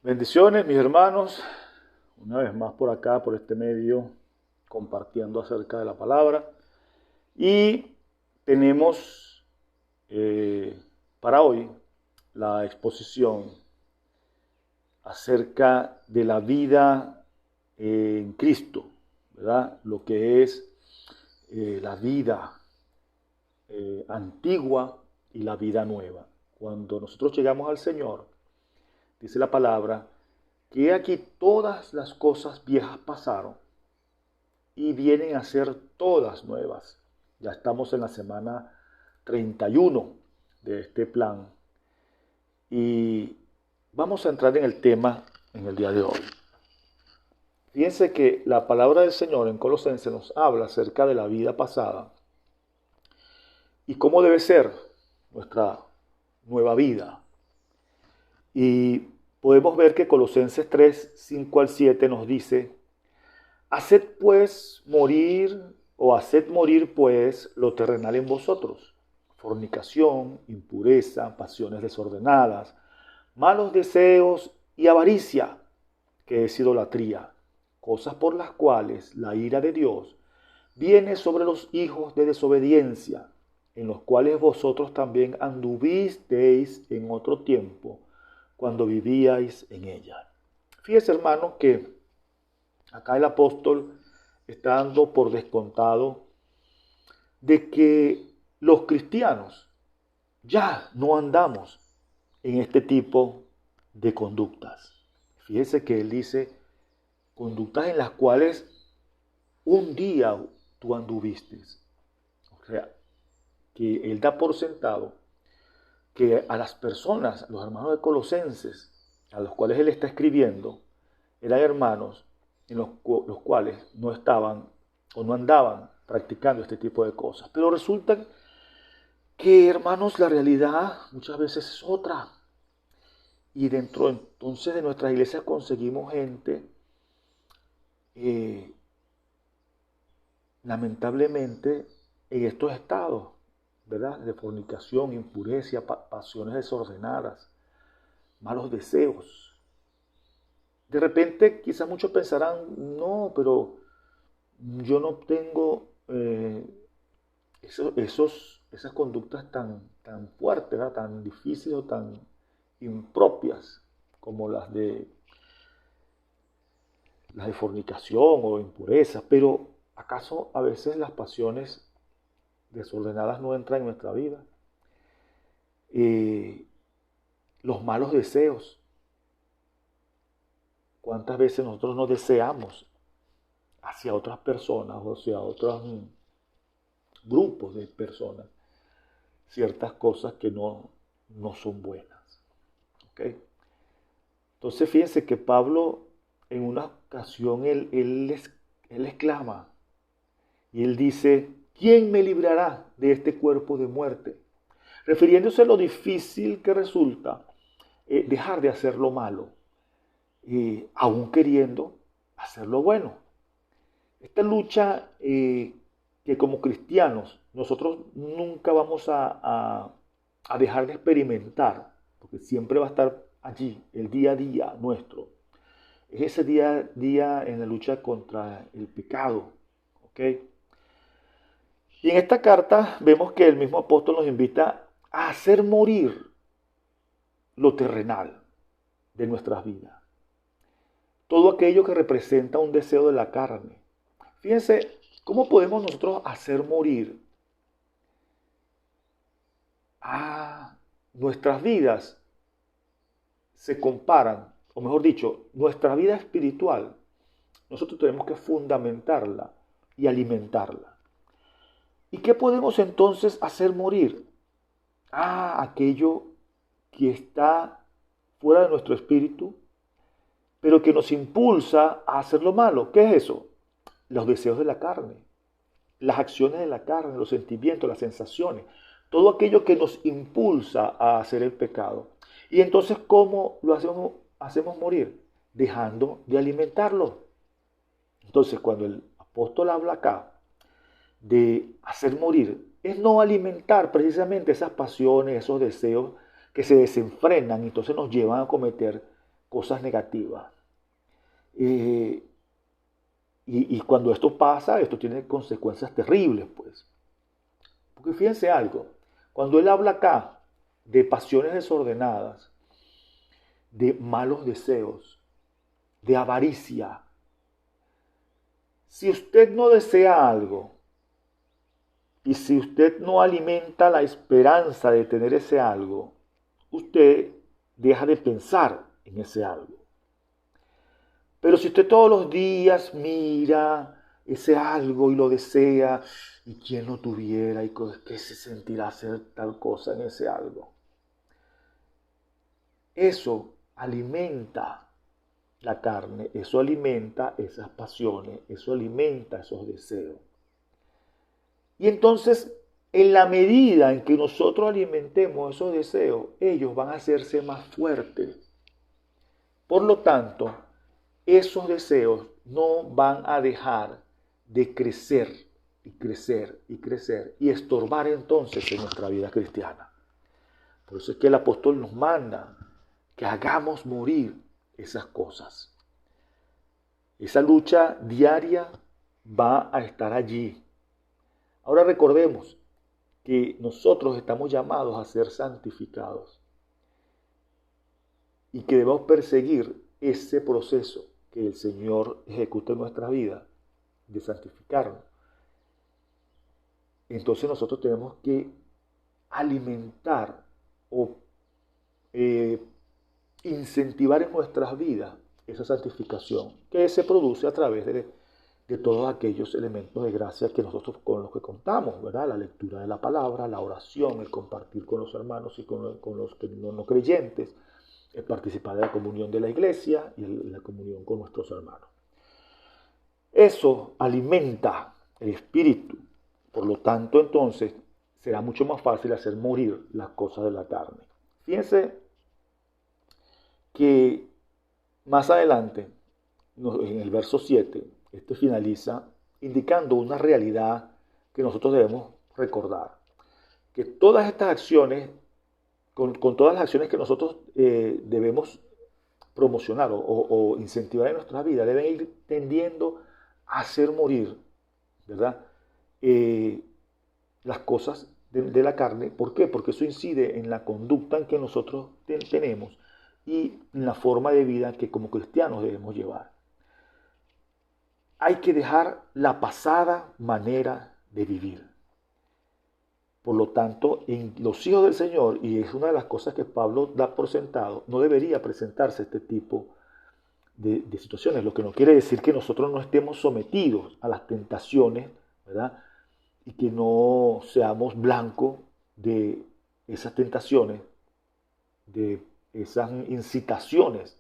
Bendiciones, mis hermanos, una vez más por acá, por este medio, compartiendo acerca de la palabra. Y tenemos para hoy la exposición acerca de la vida en Cristo, ¿verdad? Lo que es la vida antigua y la vida nueva. Cuando nosotros llegamos al Señor, dice la palabra, que aquí todas las cosas viejas pasaron y vienen a ser todas nuevas. Ya estamos en la semana 31 de este plan y vamos a entrar en el tema en el día de hoy. Fíjense que la palabra del Señor en Colosenses nos habla acerca de la vida pasada y cómo debe ser nuestra nueva vida. Y podemos ver que Colosenses 3, 5 al 7 nos dice: haced morir pues lo terrenal en vosotros: fornicación, impureza, pasiones desordenadas, malos deseos y avaricia, que es idolatría, cosas por las cuales la ira de Dios viene sobre los hijos de desobediencia, en los cuales vosotros también anduvisteis en otro tiempo, cuando vivíais en ella. Fíjese, hermano, que acá el apóstol está dando por descontado de que los cristianos ya no andamos en este tipo de conductas. Fíjese que él dice conductas en las cuales un día tú anduviste. O sea, que él da por sentado que a las personas, los hermanos de Colosenses, a los cuales él está escribiendo, eran hermanos en los cuales no estaban o no andaban practicando este tipo de cosas. Pero resulta que, hermanos, la realidad muchas veces es otra. Y dentro entonces de nuestras iglesias conseguimos gente, lamentablemente, en estos estados, ¿verdad? De fornicación, impureza, pasiones desordenadas, malos deseos. De repente quizás muchos pensarán, no, pero yo no tengo esas conductas tan fuertes, ¿verdad? Tan difíciles o tan impropias como las de fornicación o impureza. Pero ¿acaso a veces las pasiones desordenadas no entran en nuestra vida? Los malos deseos. ¿Cuántas veces nosotros no deseamos hacia otras personas o hacia otros grupos de personas ciertas cosas que no son buenas? ¿Okay? Entonces fíjense que Pablo en una ocasión él exclama y él dice: ¿quién me librará de este cuerpo de muerte? Refiriéndose a lo difícil que resulta dejar de hacer lo malo, aún queriendo hacer lo bueno. Esta lucha que como cristianos nosotros nunca vamos a dejar de experimentar, porque siempre va a estar allí, el día a día nuestro. Es ese día a día en la lucha contra el pecado. ¿Ok? Y en esta carta vemos que el mismo apóstol nos invita a hacer morir lo terrenal de nuestras vidas. Todo aquello que representa un deseo de la carne. Fíjense, ¿cómo podemos nosotros hacer morir a nuestras vidas? Se comparan, o mejor dicho, nuestra vida espiritual, nosotros tenemos que fundamentarla y alimentarla. ¿Y qué podemos entonces hacer morir? Aquello que está fuera de nuestro espíritu, pero que nos impulsa a hacer lo malo. ¿Qué es eso? Los deseos de la carne, las acciones de la carne, los sentimientos, las sensaciones, todo aquello que nos impulsa a hacer el pecado. Y entonces, ¿cómo lo hacemos morir? Dejando de alimentarlo. Entonces, cuando el apóstol habla acá de hacer morir, es no alimentar precisamente esas pasiones, esos deseos que se desenfrenan y entonces nos llevan a cometer cosas negativas. Y cuando esto pasa, esto tiene consecuencias terribles, pues. Porque fíjense algo, cuando él habla acá de pasiones desordenadas, de malos deseos, de avaricia, si usted no desea algo y si usted no alimenta la esperanza de tener ese algo, usted deja de pensar en ese algo. Pero si usted todos los días mira ese algo y lo desea, y quién lo tuviera y qué se sentirá hacer tal cosa en ese algo, eso alimenta la carne, eso alimenta esas pasiones, eso alimenta esos deseos. Y entonces, en la medida en que nosotros alimentemos esos deseos, ellos van a hacerse más fuertes. Por lo tanto, esos deseos no van a dejar de crecer y crecer y crecer y estorbar entonces en nuestra vida cristiana. Por eso es que el apóstol nos manda que hagamos morir esas cosas. Esa lucha diaria va a estar allí. Ahora recordemos que nosotros estamos llamados a ser santificados y que debemos perseguir ese proceso que el Señor ejecuta en nuestra vida de santificarnos. Entonces nosotros tenemos que alimentar o incentivar en nuestras vidas esa santificación que se produce a través de todos aquellos elementos de gracia que nosotros con los que contamos, ¿verdad? La lectura de la palabra, la oración, el compartir con los hermanos y con los que no creyentes, el participar de la comunión de la iglesia y la comunión con nuestros hermanos. Eso alimenta el espíritu. Por lo tanto, entonces, será mucho más fácil hacer morir las cosas de la carne. Fíjense que más adelante, en el verso 7, este finaliza indicando una realidad que nosotros debemos recordar. Que todas estas acciones, con todas las acciones que nosotros debemos promocionar o incentivar en nuestra vida, deben ir tendiendo a hacer morir, ¿verdad? Las cosas de la carne. ¿Por qué? Porque eso incide en la conducta en que nosotros tenemos y en la forma de vida que como cristianos debemos llevar. Hay que dejar la pasada manera de vivir. Por lo tanto, en los hijos del Señor, y es una de las cosas que Pablo da por sentado, no debería presentarse este tipo de situaciones, lo que no quiere decir que nosotros no estemos sometidos a las tentaciones, ¿verdad? Y que no seamos blancos de esas tentaciones, de esas incitaciones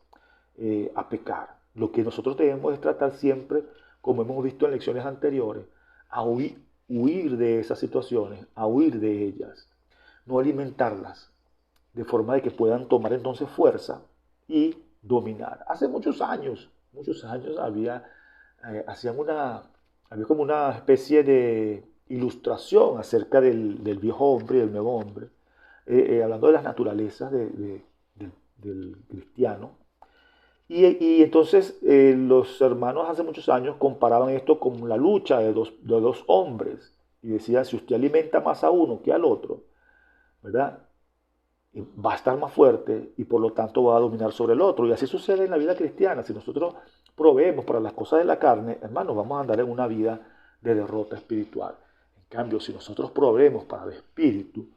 a pecar. Lo que nosotros debemos es tratar siempre, como hemos visto en lecciones anteriores, a huir de esas situaciones, a huir de ellas, no alimentarlas, de forma de que puedan tomar entonces fuerza y dominar. Hace muchos años había como una especie de ilustración acerca del viejo hombre y del nuevo hombre, hablando de las naturalezas del cristiano. Y entonces los hermanos hace muchos años comparaban esto con la lucha de dos hombres y decían, si usted alimenta más a uno que al otro, ¿verdad? Va a estar más fuerte y por lo tanto va a dominar sobre el otro. Y así sucede en la vida cristiana. Si nosotros proveemos para las cosas de la carne, hermanos, vamos a andar en una vida de derrota espiritual. En cambio, si nosotros proveemos para el espíritu,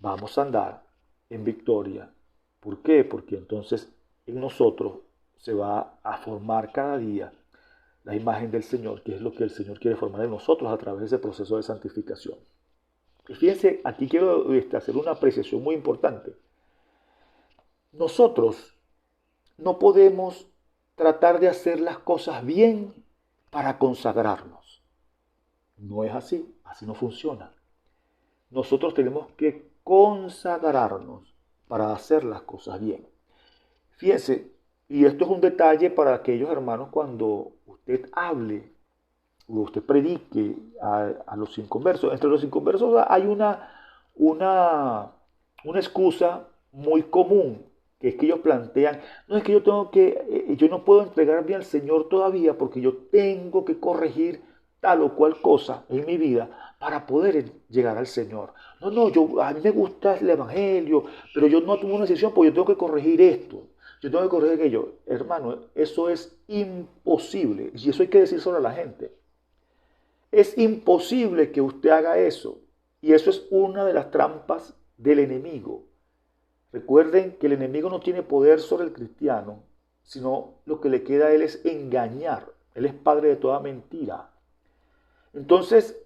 vamos a andar en victoria. ¿Por qué? Porque entonces en nosotros se va a formar cada día la imagen del Señor, que es lo que el Señor quiere formar en nosotros a través de ese proceso de santificación. Y fíjense, aquí quiero hacer una apreciación muy importante. Nosotros no podemos tratar de hacer las cosas bien para consagrarnos. No es así, así no funciona. Nosotros tenemos que consagrarnos para hacer las cosas bien. Fíjense, y esto es un detalle para aquellos hermanos cuando usted hable o usted predique a los inconversos. Entre los inconversos hay una excusa muy común que es que ellos plantean, no es que yo no puedo entregarme al Señor todavía porque yo tengo que corregir tal o cual cosa en mi vida para poder llegar al Señor. No, a mí me gusta el Evangelio, pero yo no tomo una decisión porque yo tengo que corregir esto, yo tengo que corregir aquello. Hermano, eso es imposible y eso hay que decir sobre la gente. Es imposible que usted haga eso y eso es una de las trampas del enemigo. Recuerden que el enemigo no tiene poder sobre el cristiano, sino lo que le queda a él es engañar. Él es padre de toda mentira. Entonces,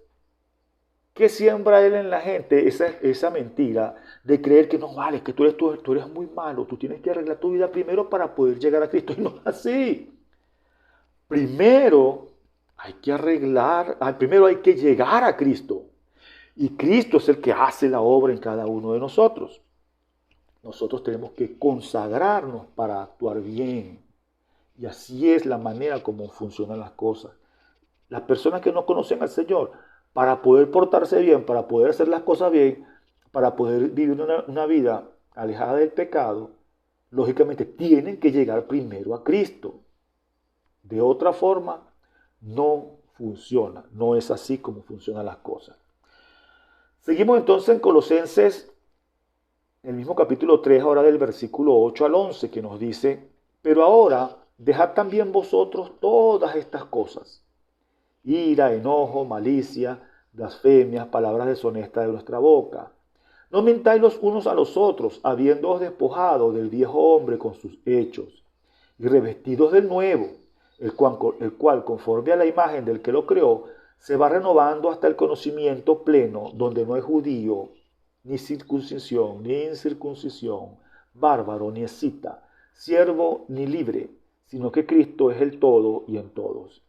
¿qué siembra él en la gente? Esa mentira de creer que no vale, que tú eres muy malo, tú tienes que arreglar tu vida primero para poder llegar a Cristo. Y no es así. Primero primero hay que llegar a Cristo. Y Cristo es el que hace la obra en cada uno de nosotros. Nosotros tenemos que consagrarnos para actuar bien. Y así es la manera como funcionan las cosas. Las personas que no conocen al Señor, para poder portarse bien, para poder hacer las cosas bien, para poder vivir una vida alejada del pecado, lógicamente tienen que llegar primero a Cristo. De otra forma, no funciona. No es así como funcionan las cosas. Seguimos entonces en Colosenses, el mismo capítulo 3, ahora del versículo 8 al 11, que nos dice, pero ahora dejad también vosotros todas estas cosas: ira, enojo, malicia, blasfemias, palabras deshonestas de vuestra boca. No mintáis los unos a los otros, habiéndoos despojado del viejo hombre con sus hechos, y revestidos del nuevo, el cual, conforme a la imagen del que lo creó, se va renovando hasta el conocimiento pleno, donde no hay judío, ni circuncisión, ni incircuncisión, bárbaro, ni escita, siervo, ni libre, sino que Cristo es el todo y en todos.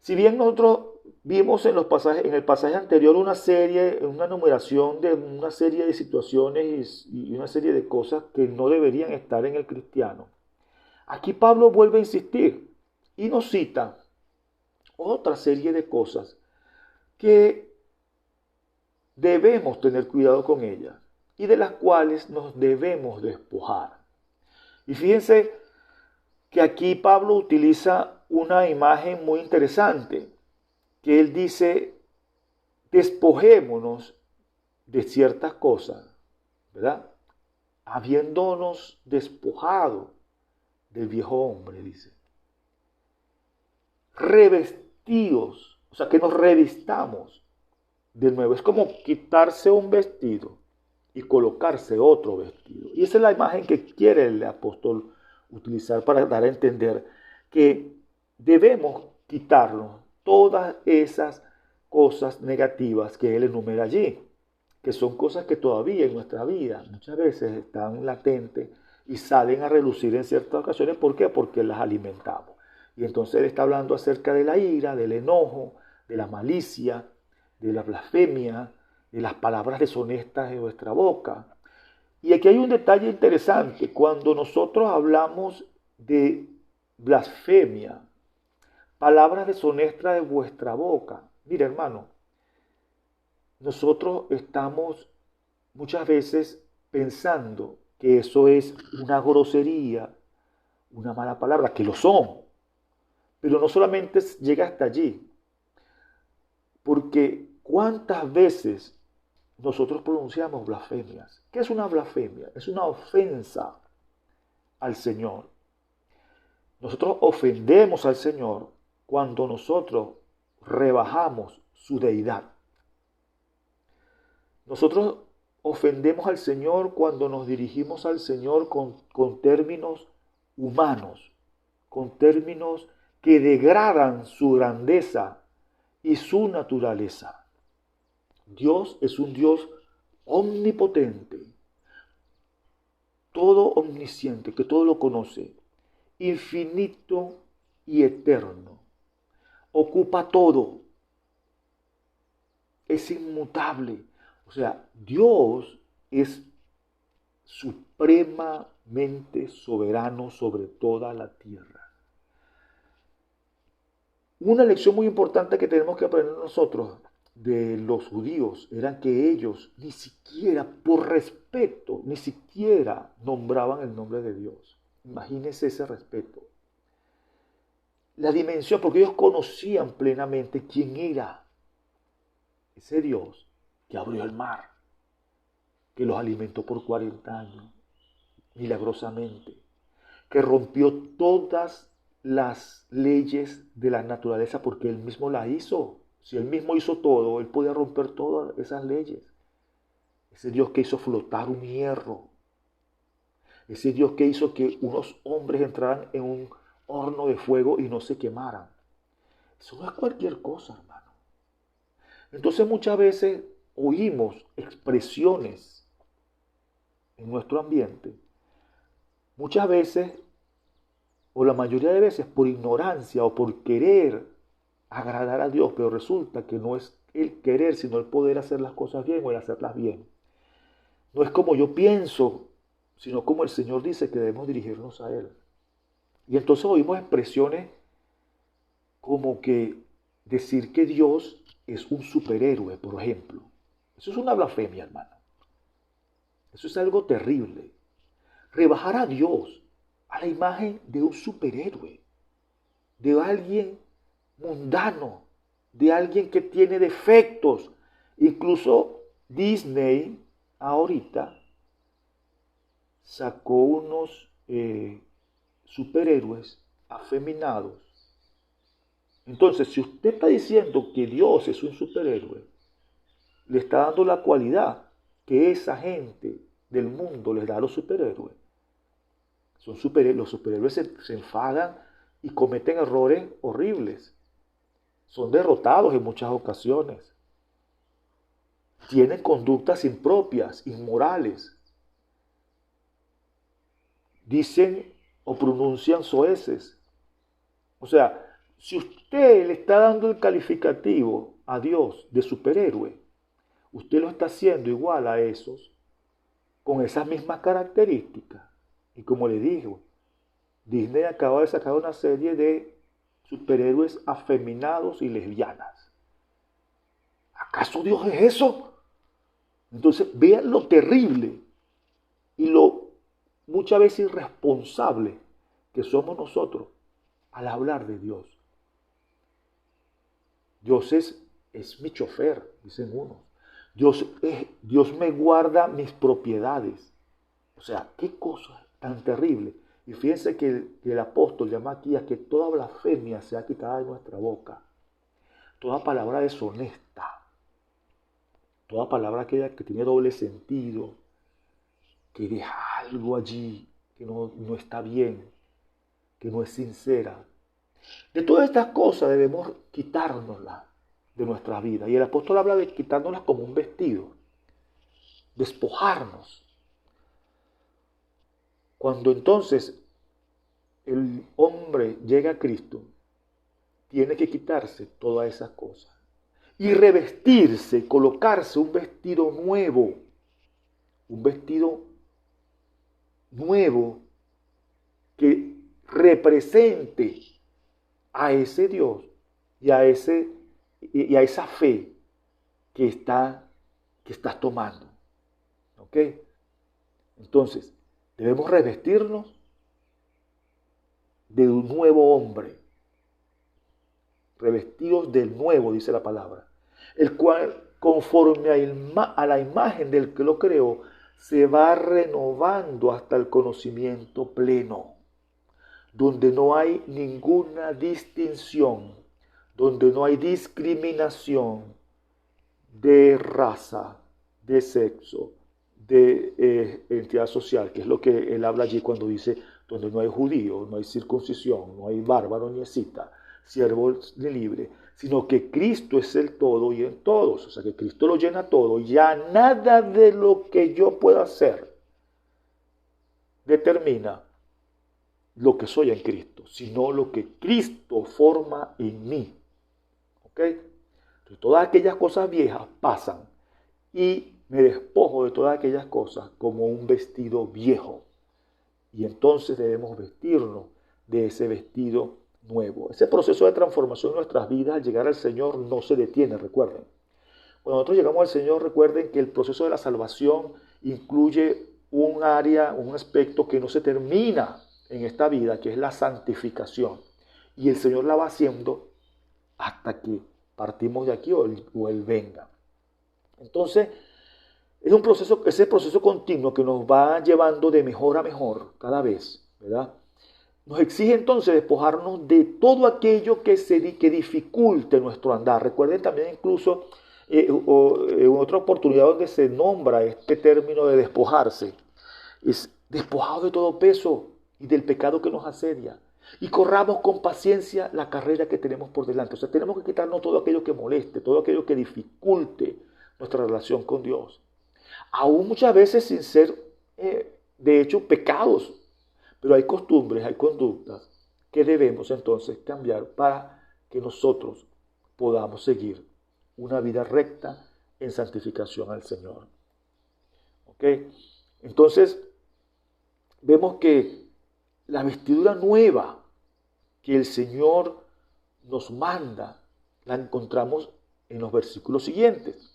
Si bien nosotros vimos en el pasaje anterior una numeración de una serie de situaciones y una serie de cosas que no deberían estar en el cristiano, aquí Pablo vuelve a insistir y nos cita otra serie de cosas que debemos tener cuidado con ellas y de las cuales nos debemos despojar. Y fíjense que aquí Pablo utiliza una imagen muy interesante, que él dice, despojémonos de ciertas cosas, ¿verdad? Habiéndonos despojado del viejo hombre, dice. Revestidos, o sea, que nos revistamos de nuevo. Es como quitarse un vestido y colocarse otro vestido. Y esa es la imagen que quiere el apóstol utilizar para dar a entender que debemos quitarnos todas esas cosas negativas que él enumera allí, que son cosas que todavía en nuestra vida muchas veces están latentes y salen a relucir en ciertas ocasiones. ¿Por qué? Porque las alimentamos. Y entonces él está hablando acerca de la ira, del enojo, de la malicia, de la blasfemia, de las palabras deshonestas de nuestra boca. Y aquí hay un detalle interesante. Cuando nosotros hablamos de blasfemia, palabras deshonestas de vuestra boca, mira, hermano, nosotros estamos muchas veces pensando que eso es una grosería, una mala palabra, que lo son. Pero no solamente llega hasta allí, porque ¿cuántas veces nosotros pronunciamos blasfemias? ¿Qué es una blasfemia? Es una ofensa al Señor. Nosotros ofendemos al Señor cuando nosotros rebajamos su deidad. Nosotros ofendemos al Señor cuando nos dirigimos al Señor con términos humanos, con términos que degradan su grandeza y su naturaleza. Dios es un Dios omnipotente, todo omnisciente, que todo lo conoce, infinito y eterno. Ocupa todo, es inmutable. O sea, Dios es supremamente soberano sobre toda la tierra. Una lección muy importante que tenemos que aprender nosotros de los judíos era que ellos ni siquiera por respeto respeto, ni siquiera nombraban el nombre de Dios. Imagínense ese respeto. La dimensión, porque ellos conocían plenamente quién era ese Dios que abrió el mar, que los alimentó por 40 años, milagrosamente, que rompió todas las leyes de la naturaleza porque Él mismo las hizo. Si Él mismo hizo todo, Él podía romper todas esas leyes. Ese Dios que hizo flotar un hierro. Ese Dios que hizo que unos hombres entraran en un horno de fuego y no se quemaran. Eso no es cualquier cosa, hermano. Entonces muchas veces oímos expresiones en nuestro ambiente. Muchas veces, o la mayoría de veces, por ignorancia o por querer agradar a Dios, pero resulta que no es el querer, sino el poder hacer las cosas bien o el hacerlas bien. No es como yo pienso, sino como el Señor dice que debemos dirigirnos a Él. Y entonces oímos expresiones como que decir que Dios es un superhéroe, por ejemplo. Eso es una blasfemia, hermano. Eso es algo terrible. Rebajar a Dios a la imagen de un superhéroe, de alguien mundano, de alguien que tiene defectos. Incluso Disney ahorita sacó unos superhéroes afeminados. Entonces, si usted está diciendo que Dios es un superhéroe, le está dando la cualidad que esa gente del mundo les da a los superhéroes. Los superhéroes se enfadan y cometen errores horribles. Son derrotados en muchas ocasiones. Tienen conductas impropias, inmorales. Dicen o pronuncian soeces. O sea, si usted le está dando el calificativo a Dios de superhéroe, usted lo está haciendo igual a esos, con esas mismas características. Y como le digo, Disney acaba de sacar una serie de superhéroes afeminados y lesbianas. ¿Acaso Dios es eso? Entonces, vean lo terrible y lo muchas veces irresponsable que somos nosotros al hablar de Dios. Dios es mi chofer, dicen unos. Dios me guarda mis propiedades. O sea, qué cosa tan terrible. Y fíjense que el apóstol llama aquí a que toda blasfemia sea quitada de nuestra boca. Toda palabra deshonesta. Toda palabra aquella que tiene doble sentido. Que deja algo allí que no está bien. Que no es sincera. De todas estas cosas debemos quitárnoslas de nuestra vida. Y el apóstol habla de quitárnoslas como un vestido. Despojarnos. Cuando entonces el hombre llega a Cristo, tiene que quitarse todas esas cosas y revestirse, colocarse un vestido nuevo que represente a ese Dios y a esa fe que estás tomando. ¿Ok? Entonces, debemos revestirnos de un nuevo hombre, revestidos del nuevo, dice la palabra, el cual, conforme a la imagen del que lo creó, se va renovando hasta el conocimiento pleno, donde no hay ninguna distinción, donde no hay discriminación de raza, de sexo, de entidad social, que es lo que él habla allí cuando dice, donde no hay judío, no hay circuncisión, no hay bárbaro ni escita, siervo ni libre, sino que Cristo es el todo y en todos, o sea que Cristo lo llena todo, ya nada de lo que yo pueda hacer determina lo que soy en Cristo, sino lo que Cristo forma en mí. ¿Ok? Entonces, todas aquellas cosas viejas pasan y me despojo de todas aquellas cosas como un vestido viejo. Y entonces debemos vestirnos de ese vestido nuevo. Ese proceso de transformación en nuestras vidas al llegar al Señor no se detiene, recuerden. Cuando nosotros llegamos al Señor, recuerden que el proceso de la salvación incluye un área, un aspecto que no se termina en esta vida, que es la santificación. Y el Señor la va haciendo hasta que partimos de aquí o Él venga. Entonces, es un proceso, ese proceso continuo que nos va llevando de mejor a mejor cada vez, ¿verdad? Nos exige entonces despojarnos de todo aquello que dificulte nuestro andar. Recuerden también incluso en otra oportunidad donde se nombra este término de despojarse. Es despojado de todo peso y del pecado que nos asedia. Y corramos con paciencia la carrera que tenemos por delante. O sea, tenemos que quitarnos todo aquello que moleste, todo aquello que dificulte nuestra relación con Dios. Aún muchas veces sin ser, de hecho, pecados. Pero hay costumbres, hay conductas que debemos entonces cambiar para que nosotros podamos seguir una vida recta en santificación al Señor. ¿Ok? Entonces, vemos que la vestidura nueva que el Señor nos manda, la encontramos en los versículos siguientes.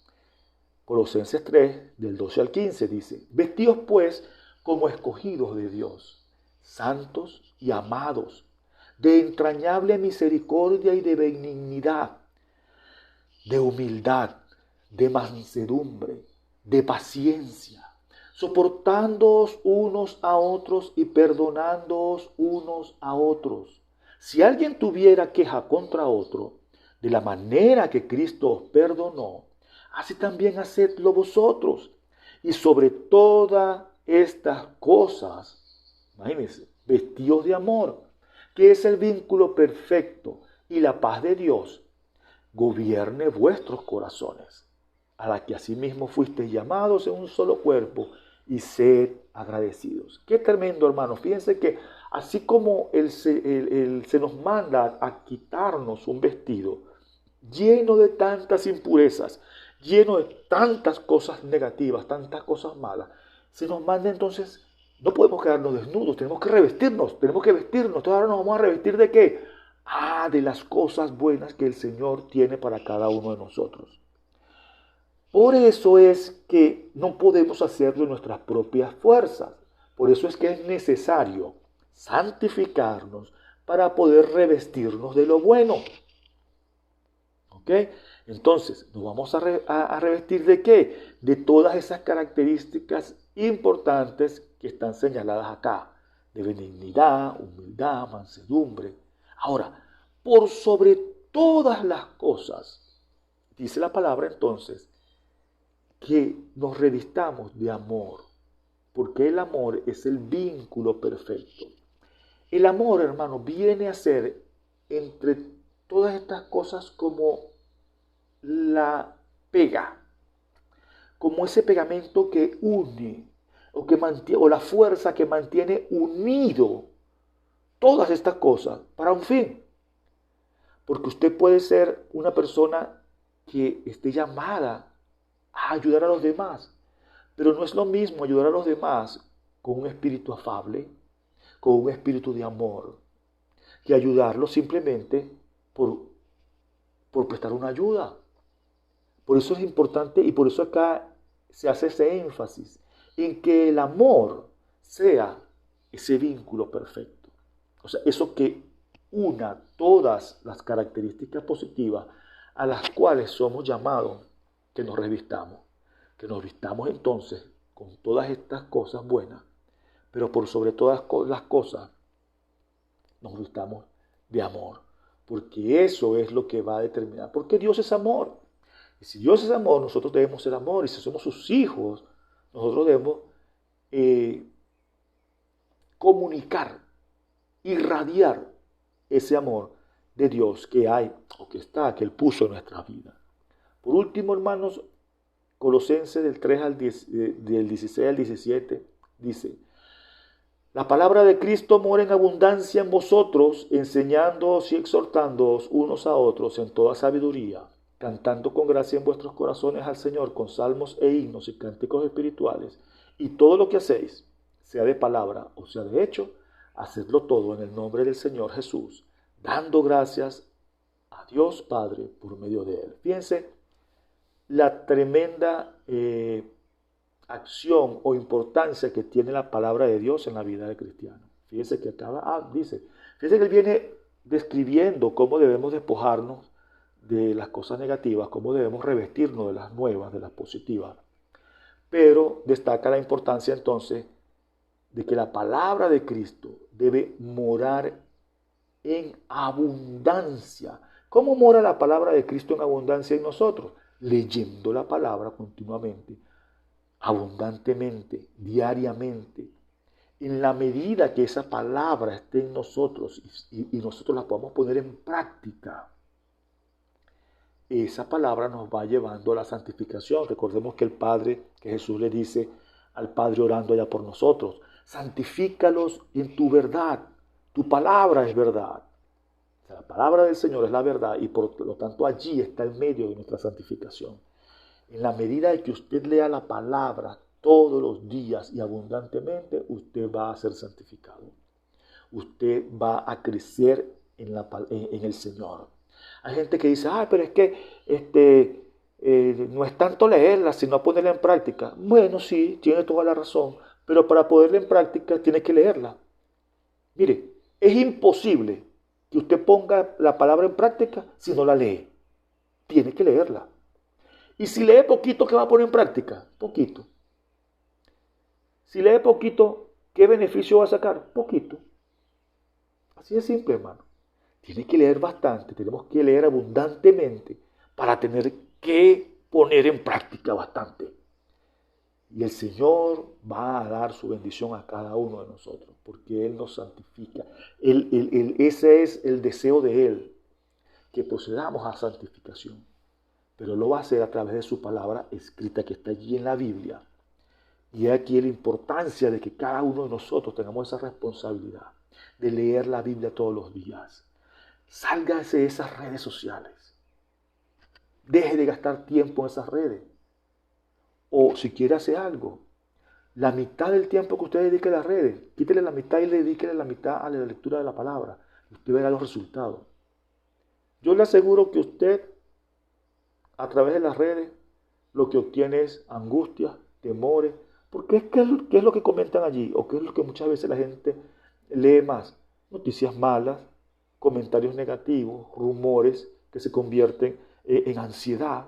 Colosenses 3, del 12 al 15, dice: Vestidos pues como escogidos de Dios, santos y amados, de entrañable misericordia y de benignidad, de humildad, de mansedumbre, de paciencia, soportándoos unos a otros y perdonándoos unos a otros. Si alguien tuviera queja contra otro, de la manera que Cristo os perdonó, así también hacedlo vosotros. Y sobre todas estas cosas, imagínense, vestidos de amor, que es el vínculo perfecto, y la paz de Dios gobierne vuestros corazones, a la que asimismo fuisteis llamados en un solo cuerpo, y sed agradecidos. Qué tremendo, hermanos. Fíjense que así como se nos manda a quitarnos un vestido lleno de tantas impurezas, lleno de tantas cosas negativas, tantas cosas malas, se nos manda entonces, no podemos quedarnos desnudos, tenemos que revestirnos, tenemos que vestirnos. Entonces ahora nos vamos a revestir ¿de qué? De las cosas buenas que el Señor tiene para cada uno de nosotros. Por eso es que no podemos hacerlo en nuestras propias fuerzas. Por eso es que es necesario santificarnos para poder revestirnos de lo bueno. ¿Ok? Entonces, nos vamos a revestir ¿de qué? De todas esas características importantes que están señaladas acá. De benignidad, humildad, mansedumbre. Ahora, por sobre todas las cosas, dice la palabra entonces, que nos revistamos de amor, porque el amor es el vínculo perfecto. El amor, hermano, viene a ser entre todas estas cosas como la pega, como ese pegamento que une o la fuerza que mantiene unido todas estas cosas para un fin. Porque usted puede ser una persona que esté llamada a ayudar a los demás, pero no es lo mismo ayudar a los demás con un espíritu afable, con un espíritu de amor, que ayudarlos simplemente por prestar una ayuda. Por eso es importante y por eso acá se hace ese énfasis en que el amor sea ese vínculo perfecto. O sea, eso que una todas las características positivas a las cuales somos llamados que nos revistamos. Que nos vistamos entonces con todas estas cosas buenas, pero por sobre todas las cosas nos vistamos de amor. Porque eso es lo que va a determinar. Porque Dios es amor. Y si Dios es amor, nosotros debemos ser amor. Y si somos sus hijos, nosotros debemos comunicar, irradiar ese amor de Dios que hay o que está, que Él puso en nuestra vida. Por último, hermanos, Colosenses del 3 al 10, del 16 al 17 dice: la palabra de Cristo mora en abundancia en vosotros, enseñándoos y exhortándoos unos a otros en toda sabiduría, cantando con gracia en vuestros corazones al Señor con salmos e himnos y cánticos espirituales, y todo lo que hacéis, sea de palabra o sea de hecho, hacedlo todo en el nombre del Señor Jesús, dando gracias a Dios Padre por medio de Él. Fíjense la tremenda acción o importancia que tiene la palabra de Dios en la vida del cristiano. Fíjense que acaba, fíjense que él viene describiendo cómo debemos despojarnos de las cosas negativas, cómo debemos revestirnos de las nuevas, de las positivas. Pero destaca la importancia entonces de que la palabra de Cristo debe morar en abundancia. ¿Cómo mora la palabra de Cristo en abundancia en nosotros? Leyendo la palabra continuamente, abundantemente, diariamente. En la medida que esa palabra esté en nosotros y nosotros la podamos poner en práctica, esa palabra nos va llevando a la santificación. Recordemos que el Padre, que Jesús le dice al Padre orando allá por nosotros, santifícalos en tu verdad, tu palabra es verdad. O sea, la palabra del Señor es la verdad y por lo tanto allí está el medio de nuestra santificación. En la medida de que usted lea la palabra todos los días y abundantemente, usted va a ser santificado. Usted va a crecer en el Señor. Hay gente que dice, pero es que no es tanto leerla, sino ponerla en práctica. Bueno, sí, tiene toda la razón, pero para ponerla en práctica tiene que leerla. Mire, es imposible que usted ponga la palabra en práctica si no la lee. Tiene que leerla. Y si lee poquito, ¿qué va a poner en práctica? Poquito. Si lee poquito, ¿qué beneficio va a sacar? Poquito. Así de simple, hermano. Tiene que leer bastante, tenemos que leer abundantemente para tener que poner en práctica bastante. Y el Señor va a dar su bendición a cada uno de nosotros, porque Él nos santifica. Ese es el deseo de Él, que procedamos a santificación. Pero lo va a hacer a través de su palabra escrita que está allí en la Biblia. Y aquí la importancia de que cada uno de nosotros tengamos esa responsabilidad de leer la Biblia todos los días. Sálgase de esas redes sociales. Deje de gastar tiempo en esas redes. O si quiere hacer algo, la mitad del tiempo que usted dedique a las redes, quítele la mitad y dedíquele la mitad a la lectura de la palabra. Usted verá los resultados. Yo le aseguro que usted, a través de las redes, lo que obtiene es angustia, temores. Porque ¿qué es lo que comentan allí? ¿O qué es lo que muchas veces la gente lee más? Noticias malas, comentarios negativos, rumores que se convierten en ansiedad.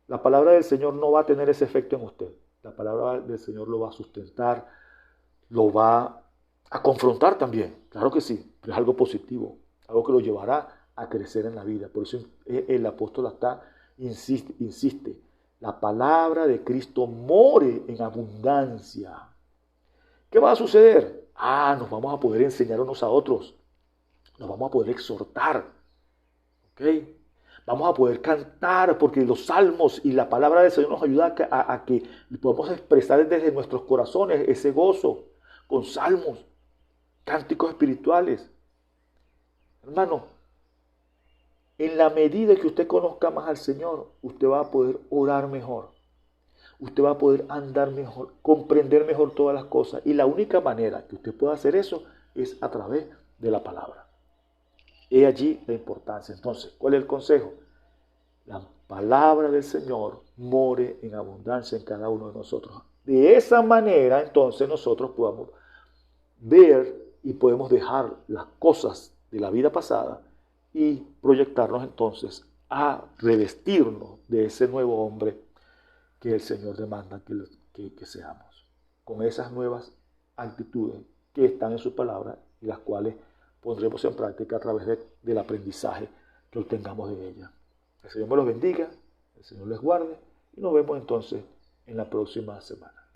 La palabra del Señor no va a tener ese efecto en usted. La palabra del Señor lo va a sustentar, lo va a confrontar también. Claro que sí, pero es algo positivo, algo que lo llevará a crecer en la vida. Por eso el apóstol acá insiste. La palabra de Cristo more en abundancia. ¿Qué va a suceder? Nos vamos a poder enseñar unos a otros. Nos vamos a poder exhortar. ¿Ok? Vamos a poder cantar porque los salmos y la palabra del Señor nos ayuda a que podamos expresar desde nuestros corazones ese gozo con salmos, cánticos espirituales. Hermano, en la medida que usted conozca más al Señor, usted va a poder orar mejor. Usted va a poder andar mejor, comprender mejor todas las cosas. Y la única manera que usted pueda hacer eso es a través de la palabra. He allí la importancia. Entonces, ¿cuál es el consejo? La palabra del Señor more en abundancia en cada uno de nosotros. De esa manera, entonces, nosotros podamos ver y podemos dejar las cosas de la vida pasada y proyectarnos entonces a revestirnos de ese nuevo hombre que el Señor demanda que seamos. Con esas nuevas actitudes que están en su palabra y las cuales pondremos en práctica a través del aprendizaje que obtengamos de ella. El Señor me los bendiga, el Señor les guarde y nos vemos entonces en la próxima semana.